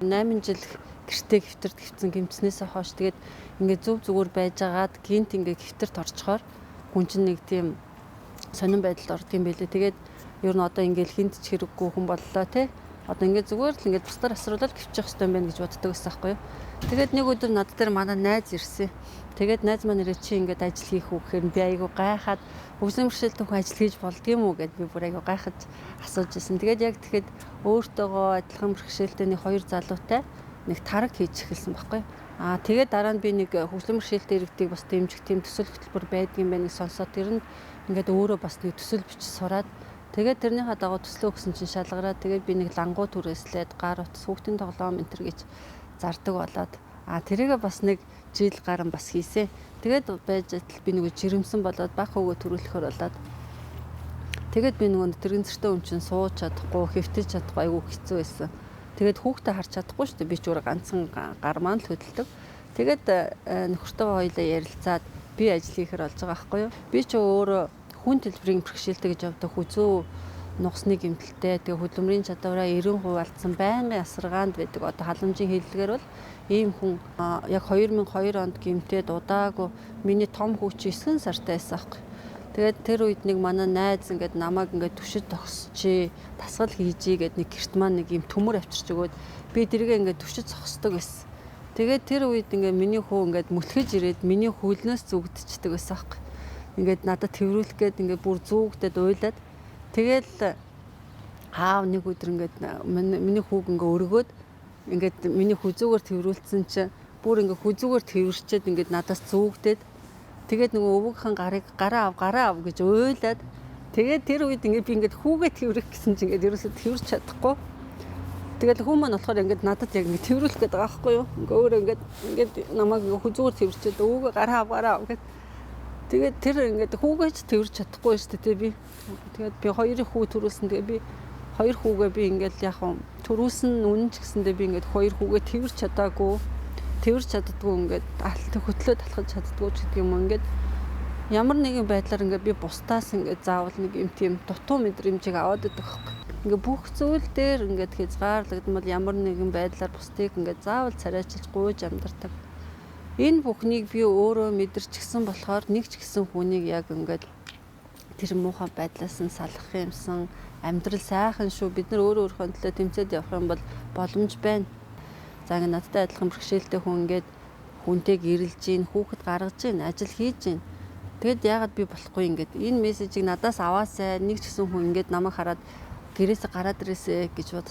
8 жил гэртээ гэвтэрд хэвцэн гэмтснээсээ хойш тэгээд ингээд зөв зүгээр байжгаад гинт ингээд гэвтэрт орчхоор хүн чинь нэг тийм сонирн байдалд ордог юм байлээ. Тэгээд ер нь одоо ингээд хинт ч хэрэггүй хүн боллоо те. Одоо ингээд зүгээр л ингээд бусдаар асруулаад гэвчих хэрэгтэй юм байна гэж боддог байсан байхгүй юу. Тэгээд нэг өдөр над дээр манай найз ирсэн. Тэгээд найз маань ирээ чи ингээд ажил хийх үү гэхээр би айгу гайхаад хөгжлийн бэрхшээлтэй хүн ажил хийж болдгийм үү гэд би бүр айгу гайхаж асууж ирсэн. Тэгээд яг тэгэхэд өөртөөгөө адилхан бэрхшээлтэй нэг хоёр залуутай нэг тараг хийж эхэлсэн байхгүй. Тэгээд дараа нь би нэг хөгжлийн бэрхшээлтэй иргэдийг бас дэмжих тийм төсөл хөтөлбөр байдгийн байныг сонсоод тэр нь ингээд өөрөө бас нэг төсөл бичиж сураад тэгээд тэрнийхээ дагуу төслөө өгсөн чинь шалгараад тэгээд би нэг лангуу түрээслээд гар утас хүүхдийн тоглоом энэ төр гэж зардаг болоод тэрийгээ бас нэг жил гарan бас хийсэн. Тэгээд байж атал би нөгөө жирэмсэн болоод баг хөвгөө төрүүлэхөр болоод тэгээд би нөгөө тэргийн зэртэй хүн чинь сууж чадахгүй, хэвтэж чадахгүй айгүй хэцүү байсан. Тэгээд хүүхдээ харж чадахгүй шүү дээ. Би ч өөрөө ганцхан гар маань л хөдөлдөг. Тэгээд нөхөртөөгөө хоёулаа ярилцаад би ажил хийхэр болж байгаа байхгүй юу. Би ч өөрөө хүн төлбөрийн бэрхшээлтэй гэж явдаг хүзүү нугасны гэмтэлтэй тэгээ хөдөлмөрийн чадвараа 90% алдсан байнгын асаргаанд байдаг. Одоо халамжийн хэллэгээр бол ийм хүн яг 2002 онд гэмтээд удаагүй миний том хүү чи 9 сартай байсан аахгүй. Тэгээд тэр үед нэг манай найз ингээд намайг ингээд түшид тогсчи тасгал хийжий гэд нэг гэрт маань нэг юм төмөр авчирч өгөөд би тэргээ ингээд түшид зогсдог байсан. Тэгээд тэр үед ингээд миний хүү ингээд мүлхэж ирээд миний хөлнөөс зүгдчихдэг байсан аахгүй. Ингээд надад тэрвүүлэх гээд ингээд бүр зүүгдэд уйлаад тэгэл аав нэг өдөр ингээд миний хүүг ингээд өргөөд ингээд миний хүзүүгээр тэрвүүлсэн чинь бүр ингээд хүзүүгээр тэрвэрчээд ингээд надаас зүүгдэд тэгээд нөгөө өвгийнхэн гараа ав гэж уйлаад тэгээд тэр үед ингээд би ингээд хүүгээ тэрвэрэх гэсэн чинь ингээд ерөөсөө тэрвэрч чадахгүй. Тэгэл хүн маань болохоор ингээд надад яг ингээд тэрвүүлэх гээд байгаа байхгүй юу. Ингээд өөрөө ингээд намайг хүзүүгээр тэрвэрчээд өвгөө гараа ав гэд тэгээд тэр ингээд хүүгээж тэрвэрч чадахгүй шүү дээ би. Тэгээд би хоёрын хүү төрүүлсэн. Тэгээд би хоёр хүүгээ би ингээд яг төрүүлсэн үнэн ч гэсэндээ би ингээд хоёр хүүгээ тэрвэрч чадаагүй. Тэрвэрч чаддгүй ингээд хөтлөө талхаж чаддгүй ч гэдэг юм. Ингээд ямар нэгэн байдлаар ингээд би бусдаас ингээд заавал нэг юм тийм дутуу мэдрэмжийг аваад идэх байхгүй. Ингээд бүх зүйл дээр ингээд хязгаарлагдмал ямар нэгэн байдлаар бусдыг ингээд заавал царайчилж гуйж амьдардаг. Энэ бүхнийг би өөрөө мэдэрчгсэн болохоор нэг ч гэсэн хүнийг яг ингээд тэр муухай байдлаас нь салах юмсан амьдрал сайхан шүү. Бид нар өөрөө өөрийнхөө төлөө тэмцээд явах юм бол боломж байна. За ингээд надтай адилхан бэрхшээлтэй хүн ингээд хүнтэй гэрэлж гин, хүүхэд гаргаж гин, ажил хийж гин. Тэгэд яагаад би болохгүй ингээд энэ мессежийг надаас аваасай нэг ч гэсэн хүн ингээд намайг хараад гэрээсээ гараад ирээсэй гэж боддог.